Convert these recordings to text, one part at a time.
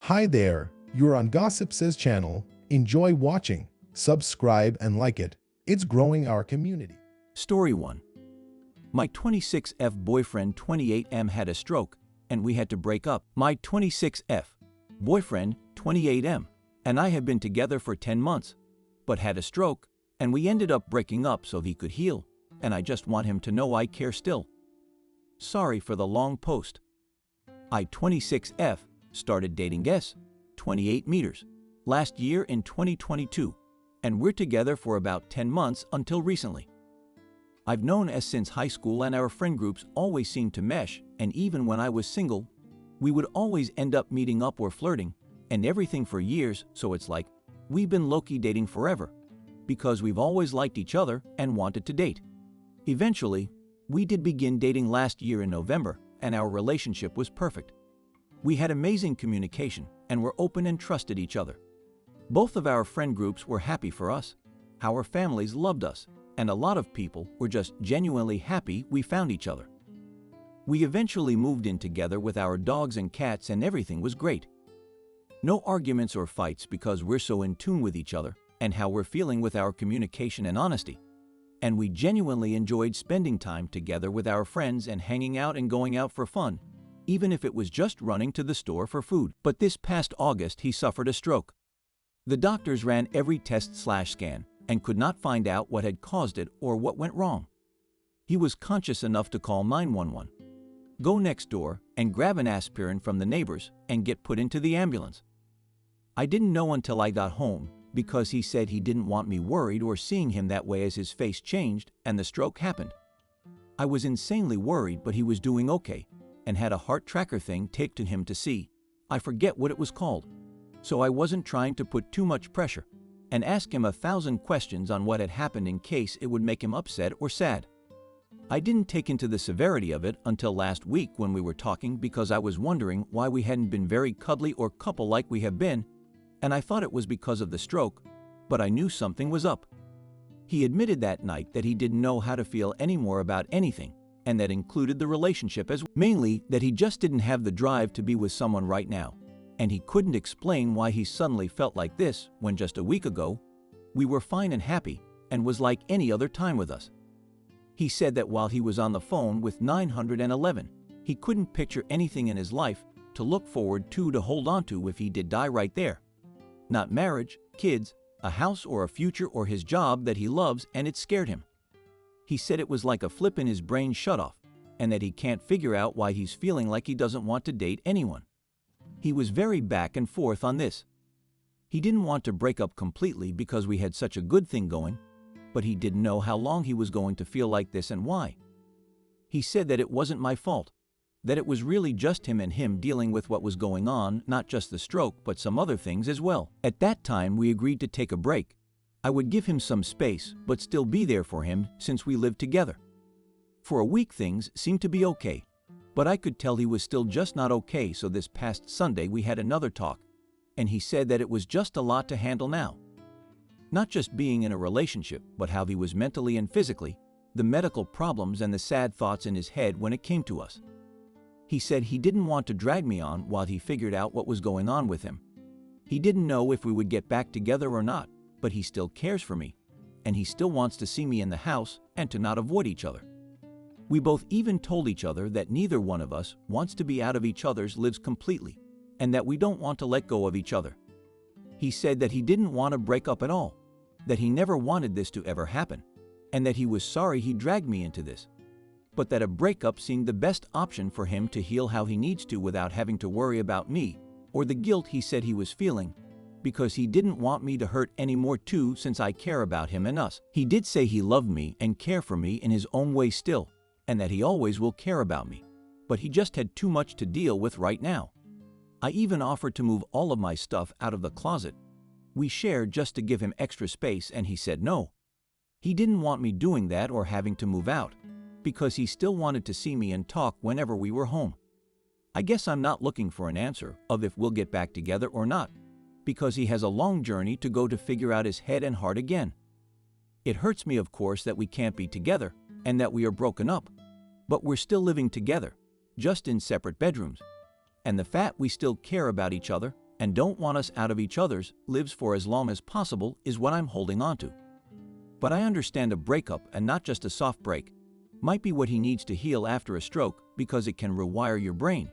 Hi there, you're on Gossip Says channel. Enjoy watching, subscribe and like it. It's growing our community. Story 1. My 26F boyfriend 28M had a stroke and we had to break up. My 26F boyfriend 28M and I have been together for 10 months, but had a stroke and we ended up breaking up so he could heal, and I just want him to know I care still. Sorry for the long post. I 26F started dating S 28 meters last year in 2022, and we're together for about 10 months until recently. I've known S since high school and our friend groups always seemed to mesh, and even when I was single, we would always end up meeting up or flirting and everything for years, so it's like we've been low-key dating forever because we've always liked each other and wanted to date. Eventually, we did begin dating last year in November, and our relationship was perfect. We had amazing communication and were open and trusted each other. Both of our friend groups were happy for us. Our families loved us, and a lot of people were just genuinely happy we found each other. We eventually moved in together with our dogs and cats, and everything was great. No arguments or fights because we're so in tune with each other and how we're feeling with our communication and honesty. And we genuinely enjoyed spending time together with our friends and hanging out and going out for fun, even if it was just running to the store for food. But this past August, he suffered a stroke. The doctors ran every test/scan and could not find out what had caused it or what went wrong. He was conscious enough to call 911, go next door and grab an aspirin from the neighbors and get put into the ambulance. I didn't know until I got home because he said he didn't want me worried or seeing him that way as his face changed and the stroke happened. I was insanely worried, but he was doing okay and had a heart tracker thing taped to him to see. I forget what it was called. So I wasn't trying to put too much pressure and ask him 1,000 questions on what had happened in case it would make him upset or sad. I didn't take into the severity of it until last week when we were talking because I was wondering why we hadn't been very cuddly or couple like we have been, and I thought it was because of the stroke, but I knew something was up. He admitted that night that he didn't know how to feel anymore about anything, and that included the relationship as well. Mainly that he just didn't have the drive to be with someone right now, and he couldn't explain why he suddenly felt like this when just a week ago, we were fine and happy and was like any other time with us. He said that while he was on the phone with 911, he couldn't picture anything in his life to look forward to hold on to if he did die right there. Not marriage, kids, a house or a future or his job that he loves, and it scared him. He said it was like a flip in his brain shut off, and that he can't figure out why he's feeling like he doesn't want to date anyone. He was very back and forth on this. He didn't want to break up completely because we had such a good thing going, but he didn't know how long he was going to feel like this and why. He said that it wasn't my fault, that it was really just him and him dealing with what was going on, not just the stroke, but some other things as well. At that time, we agreed to take a break. I would give him some space, but still be there for him since we lived together. For a week, things seemed to be okay, but I could tell he was still just not okay, so this past Sunday we had another talk, and he said that it was just a lot to handle now. Not just being in a relationship, but how he was mentally and physically, the medical problems and the sad thoughts in his head when it came to us. He said he didn't want to drag me on while he figured out what was going on with him. He didn't know if we would get back together or not, but he still cares for me, and he still wants to see me in the house and to not avoid each other. We both even told each other that neither one of us wants to be out of each other's lives completely, and that we don't want to let go of each other. He said that he didn't want to break up at all, that he never wanted this to ever happen, and that he was sorry he dragged me into this, but that a breakup seemed the best option for him to heal how he needs to without having to worry about me or the guilt he said he was feeling, because he didn't want me to hurt any more too, since I care about him and us. He did say he loved me and care for me in his own way still, and that he always will care about me, but he just had too much to deal with right now. I even offered to move all of my stuff out of the closet we shared just to give him extra space, and he said no. He didn't want me doing that or having to move out, because he still wanted to see me and talk whenever we were home. I guess I'm not looking for an answer of if we'll get back together or not, because he has a long journey to go to figure out his head and heart again. It hurts me, of course, that we can't be together and that we are broken up, but we're still living together, just in separate bedrooms, and the fact we still care about each other and don't want us out of each other's lives for as long as possible is what I'm holding on to. But I understand a breakup, and not just a soft break, might be what he needs to heal after a stroke because it can rewire your brain.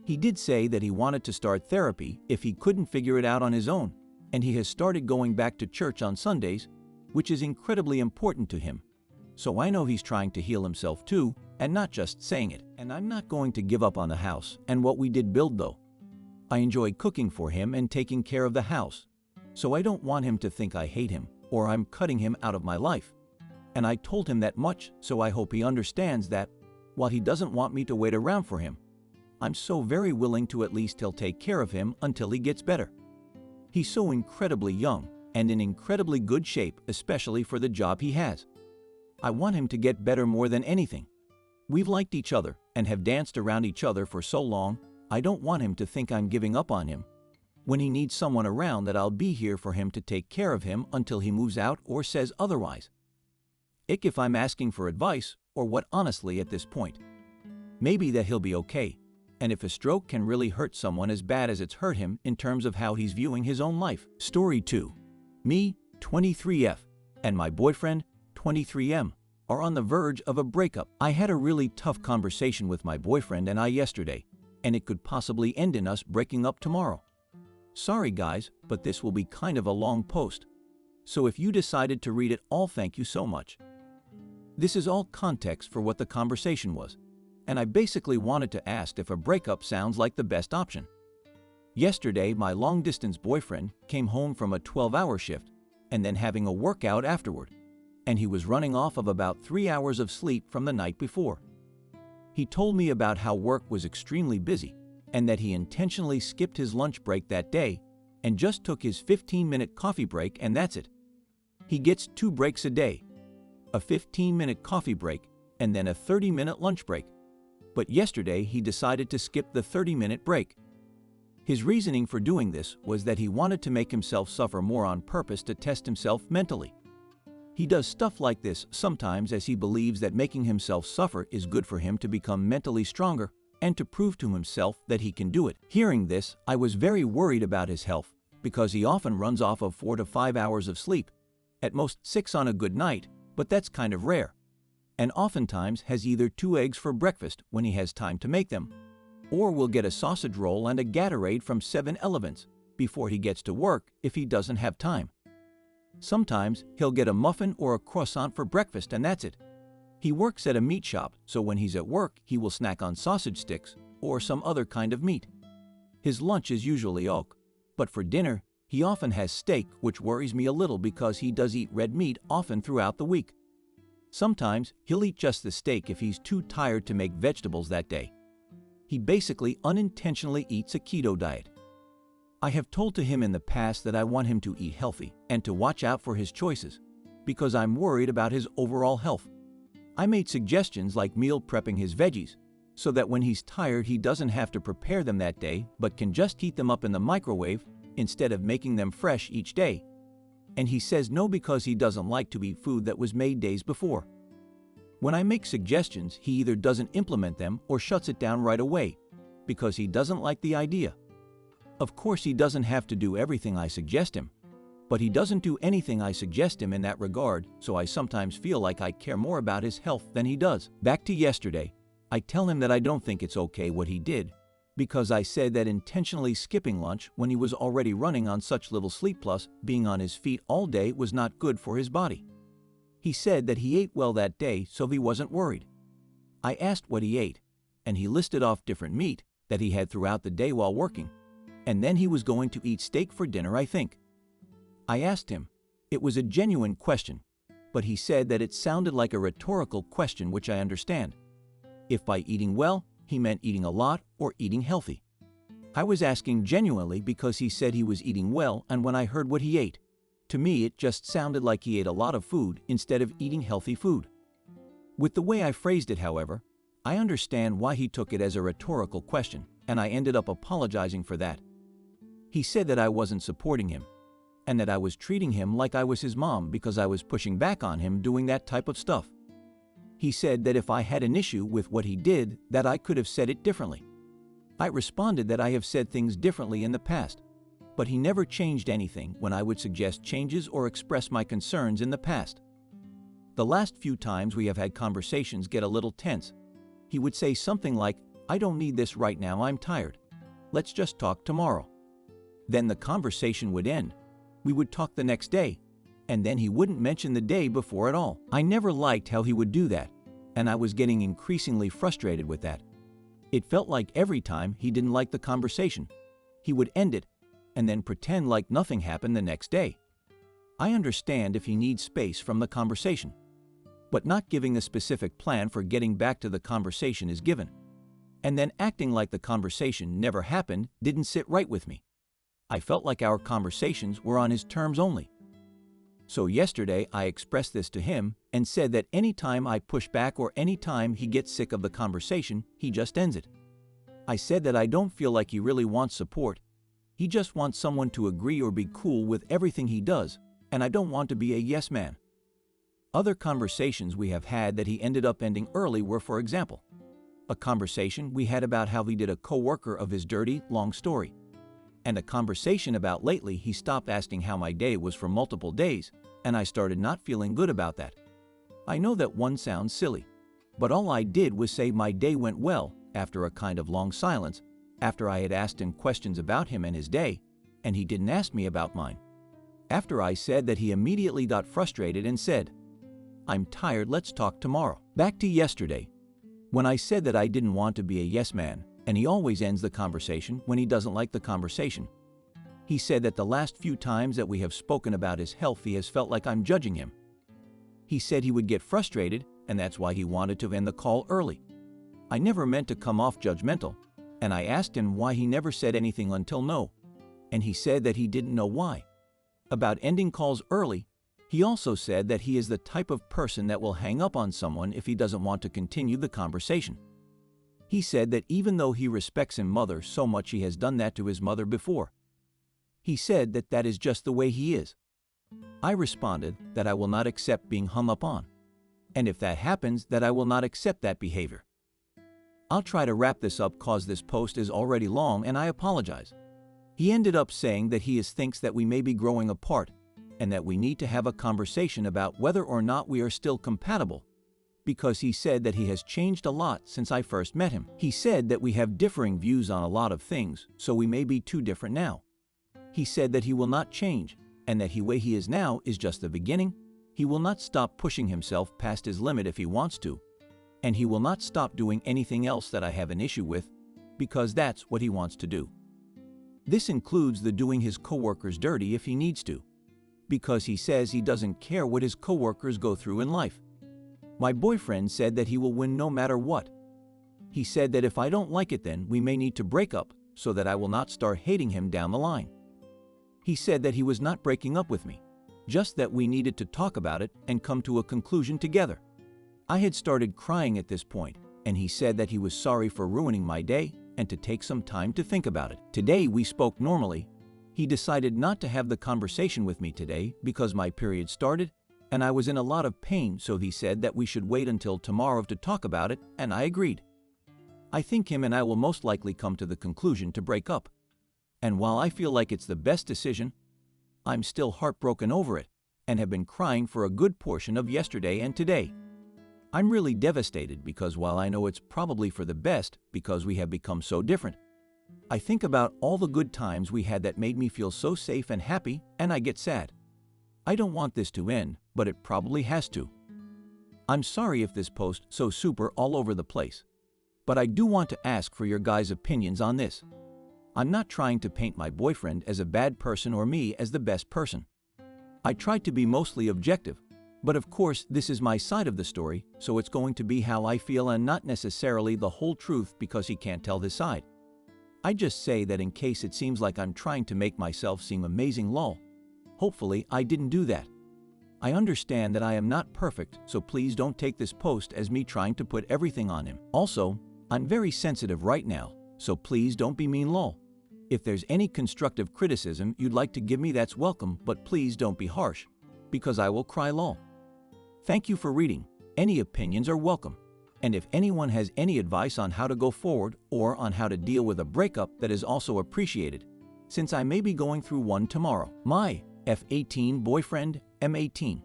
He did say that he wanted to start therapy if he couldn't figure it out on his own, and he has started going back to church on Sundays, which is incredibly important to him. So I know he's trying to heal himself too, and not just saying it. And I'm not going to give up on the house and what we did build though. I enjoy cooking for him and taking care of the house, so I don't want him to think I hate him or I'm cutting him out of my life. And I told him that much, so I hope he understands that, while he doesn't want me to wait around for him, I'm so very willing to at least he'll take care of him until he gets better. He's so incredibly young and in incredibly good shape, especially for the job he has. I want him to get better more than anything. We've liked each other and have danced around each other for so long, I don't want him to think I'm giving up on him. When he needs someone around, that I'll be here for him to take care of him until he moves out or says otherwise. Ick if I'm asking for advice, or what honestly at this point. Maybe that he'll be okay, and if a stroke can really hurt someone as bad as it's hurt him in terms of how he's viewing his own life. Story 2. Me, 23F, and my boyfriend, 23M, are on the verge of a breakup. I had a really tough conversation with my boyfriend and I yesterday, and it could possibly end in us breaking up tomorrow. Sorry guys, but this will be kind of a long post. So if you decided to read it all, thank you so much. This is all context for what the conversation was, and I basically wanted to ask if a breakup sounds like the best option. Yesterday, my long-distance boyfriend came home from a 12-hour shift and then having a workout afterward, and he was running off of about 3 hours of sleep from the night before. He told me about how work was extremely busy and that he intentionally skipped his lunch break that day and just took his 15-minute coffee break, and that's it. He gets 2 breaks a day, a 15-minute coffee break and then a 30-minute lunch break. But yesterday he decided to skip the 30-minute break. His reasoning for doing this was that he wanted to make himself suffer more on purpose to test himself mentally. He does stuff like this sometimes as he believes that making himself suffer is good for him to become mentally stronger and to prove to himself that he can do it. Hearing this, I was very worried about his health because he often runs off of 4 to 5 hours of sleep, at most 6 on a good night, but that's kind of rare, and oftentimes has either 2 eggs for breakfast when he has time to make them, or will get a sausage roll and a Gatorade from 7-Elevens before he gets to work if he doesn't have time. Sometimes he'll get a muffin or a croissant for breakfast, and that's it. He works at a meat shop, so when he's at work, he will snack on sausage sticks or some other kind of meat. His lunch is usually oak, but for dinner, he often has steak, which worries me a little because he does eat red meat often throughout the week. Sometimes he'll eat just the steak if he's too tired to make vegetables that day. He basically unintentionally eats a keto diet. I have told to him in the past that I want him to eat healthy and to watch out for his choices because I'm worried about his overall health. I made suggestions like meal prepping his veggies so that when he's tired he doesn't have to prepare them that day but can just heat them up in the microwave instead of making them fresh each day. And he says no because he doesn't like to eat food that was made days before. When I make suggestions, he either doesn't implement them or shuts it down right away because he doesn't like the idea. Of course, he doesn't have to do everything I suggest him, but he doesn't do anything I suggest him in that regard, so I sometimes feel like I care more about his health than he does. Back to yesterday, I tell him that I don't think it's okay what he did, because I said that intentionally skipping lunch when he was already running on such little sleep plus being on his feet all day was not good for his body. He said that he ate well that day, so he wasn't worried. I asked what he ate, and he listed off different meat that he had throughout the day while working, and then he was going to eat steak for dinner, I think. I asked him. It was a genuine question, but he said that it sounded like a rhetorical question, which I understand. If by eating well, he meant eating a lot or eating healthy. I was asking genuinely because he said he was eating well, and when I heard what he ate, to me it just sounded like he ate a lot of food instead of eating healthy food. With the way I phrased it, however, I understand why he took it as a rhetorical question, and I ended up apologizing for that. He said that I wasn't supporting him, and that I was treating him like I was his mom because I was pushing back on him doing that type of stuff. He said that if I had an issue with what he did, that I could have said it differently. I responded that I have said things differently in the past, but he never changed anything when I would suggest changes or express my concerns in the past. The last few times we have had conversations get a little tense. He would say something like, "I don't need this right now, I'm tired. Let's just talk tomorrow." Then the conversation would end. We would talk the next day, and then he wouldn't mention the day before at all. I never liked how he would do that, and I was getting increasingly frustrated with that. It felt like every time he didn't like the conversation, he would end it and then pretend like nothing happened the next day. I understand if he needs space from the conversation, but not giving a specific plan for getting back to the conversation is given, and then acting like the conversation never happened didn't sit right with me. I felt like our conversations were on his terms only. So yesterday I expressed this to him and said that any time I push back or any time he gets sick of the conversation, he just ends it. I said that I don't feel like he really wants support. He just wants someone to agree or be cool with everything he does, and I don't want to be a yes man. Other conversations we have had that he ended up ending early were, for example, a conversation we had about how he did a coworker of his dirty, long story, and a conversation about lately he stopped asking how my day was for multiple days, and I started not feeling good about that. I know that one sounds silly, but all I did was say my day went well after a kind of long silence, after I had asked him questions about him and his day, and he didn't ask me about mine. After I said that, he immediately got frustrated and said, "I'm tired, let's talk tomorrow." Back to yesterday, when I said that I didn't want to be a yes man, and he always ends the conversation when he doesn't like the conversation. He said that the last few times that we have spoken about his health, he has felt like I'm judging him. He said he would get frustrated, and that's why he wanted to end the call early. I never meant to come off judgmental, and I asked him why he never said anything until now, and he said that he didn't know why. About ending calls early, he also said that he is the type of person that will hang up on someone if he doesn't want to continue the conversation. He said that even though he respects his mother so much, he has done that to his mother before. He said that that is just the way he is. I responded that I will not accept being hung up on, and if that happens, that I will not accept that behavior. I'll try to wrap this up cause this post is already long and I apologize. He ended up saying that he thinks that we may be growing apart and that we need to have a conversation about whether or not we are still compatible, because he said that he has changed a lot since I first met him. He said that we have differing views on a lot of things, so we may be too different now. He said that he will not change and that the way he is now is just the beginning. He will not stop pushing himself past his limit if he wants to, and he will not stop doing anything else that I have an issue with, because that's what he wants to do. This includes the doing his coworkers dirty if he needs to, because he says he doesn't care what his coworkers go through in life. My boyfriend said that he will win no matter what. He said that if I don't like it, then we may need to break up so that I will not start hating him down the line. He said that he was not breaking up with me, just that we needed to talk about it and come to a conclusion together. I had started crying at this point, and he said that he was sorry for ruining my day and to take some time to think about it. Today we spoke normally. He decided not to have the conversation with me today because my period started and I was in a lot of pain, so he said that we should wait until tomorrow to talk about it, and I agreed. I think him and I will most likely come to the conclusion to break up. And while I feel like it's the best decision, I'm still heartbroken over it and have been crying for a good portion of yesterday and today. I'm really devastated because while I know it's probably for the best because we have become so different, I think about all the good times we had that made me feel so safe and happy, and I get sad. I don't want this to end, but it probably has to. I'm sorry if this post so super all over the place, but I do want to ask for your guys' opinions on this. I'm not trying to paint my boyfriend as a bad person or me as the best person. I tried to be mostly objective, but of course this is my side of the story, so it's going to be how I feel and not necessarily the whole truth because he can't tell his side. I just say that in case it seems like I'm trying to make myself seem amazing lol. Hopefully I didn't do that. I understand that I am not perfect, so please don't take this post as me trying to put everything on him. Also, I'm very sensitive right now, so please don't be mean lol. If there's any constructive criticism you'd like to give me, that's welcome, but please don't be harsh, because I will cry lol. Thank you for reading. Any opinions are welcome. And if anyone has any advice on how to go forward or on how to deal with a breakup, that is also appreciated, since I may be going through one tomorrow. My F18 boyfriend M18.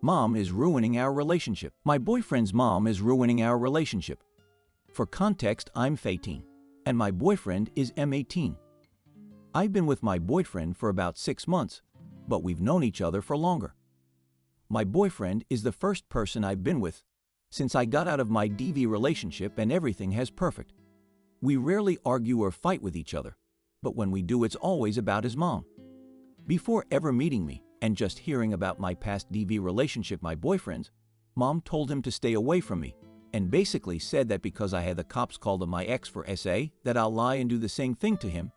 Mom is ruining our relationship. My boyfriend's mom is ruining our relationship. For context, I'm F18, and my boyfriend is M18. I've been with my boyfriend for about 6 months, but we've known each other for longer. My boyfriend is the first person I've been with since I got out of my DV relationship, and everything has perfect. We rarely argue or fight with each other, but when we do, it's always about his mom. Before ever meeting me and just hearing about my past DV relationship, my boyfriend's mom told him to stay away from me and basically said that because I had the cops called on my ex for SA, that I'll lie and do the same thing to him,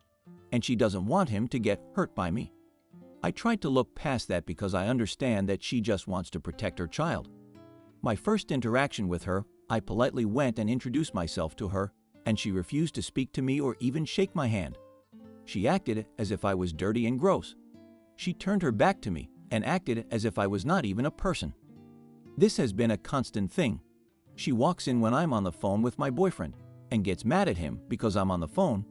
and she doesn't want him to get hurt by me. I tried to look past that because I understand that she just wants to protect her child. My first interaction with her, I politely went and introduced myself to her, and she refused to speak to me or even shake my hand. She acted as if I was dirty and gross. She turned her back to me and acted as if I was not even a person. This has been a constant thing. She walks in when I'm on the phone with my boyfriend and gets mad at him because I'm on the phone.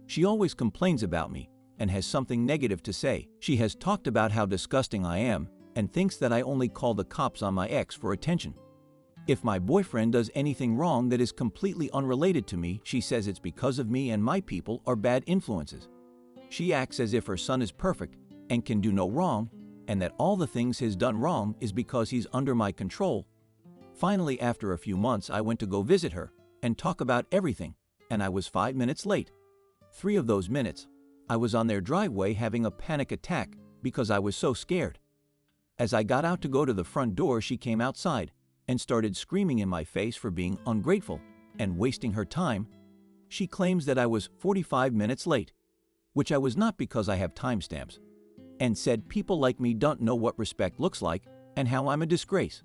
She always complains about me and has something negative to say. She has talked about how disgusting I am and thinks that I only call the cops on my ex for attention. If my boyfriend does anything wrong that is completely unrelated to me, she says it's because of me and my people are bad influences. She acts as if her son is perfect and can do no wrong, and that all the things he's done wrong is because he's under my control. Finally, after a few months, I went to go visit her and talk about everything, and I was 5 minutes late. 3 of those minutes, I was on their driveway having a panic attack because I was so scared. As I got out to go to the front door, she came outside and started screaming in my face for being ungrateful and wasting her time. She claims that I was 45 minutes late, which I was not because I have timestamps, and said people like me don't know what respect looks like and how I'm a disgrace.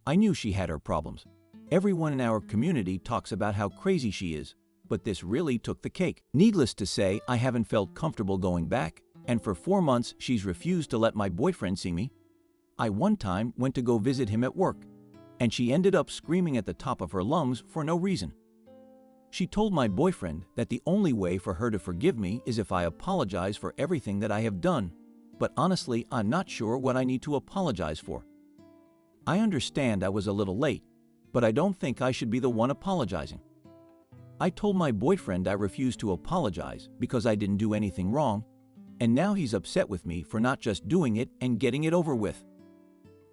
I knew she had her problems. Everyone in our community talks about how crazy she is, but this really took the cake. Needless to say, I haven't felt comfortable going back, and for 4 months she's refused to let my boyfriend see me. I one time went to go visit him at work, and she ended up screaming at the top of her lungs for no reason. She told my boyfriend that the only way for her to forgive me is if I apologize for everything that I have done, but honestly, I'm not sure what I need to apologize for. I understand I was a little late, but I don't think I should be the one apologizing. I told my boyfriend I refused to apologize because I didn't do anything wrong, and now he's upset with me for not just doing it and getting it over with.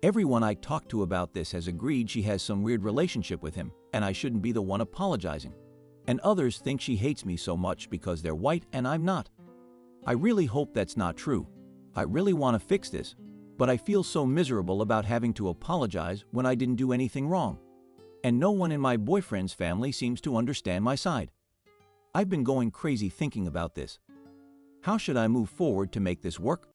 Everyone I talked to about this has agreed she has some weird relationship with him, and I shouldn't be the one apologizing. And others think she hates me so much because they're white and I'm not. I really hope that's not true. I really want to fix this, but I feel so miserable about having to apologize when I didn't do anything wrong. And no one in my boyfriend's family seems to understand my side. I've been going crazy thinking about this. How should I move forward to make this work?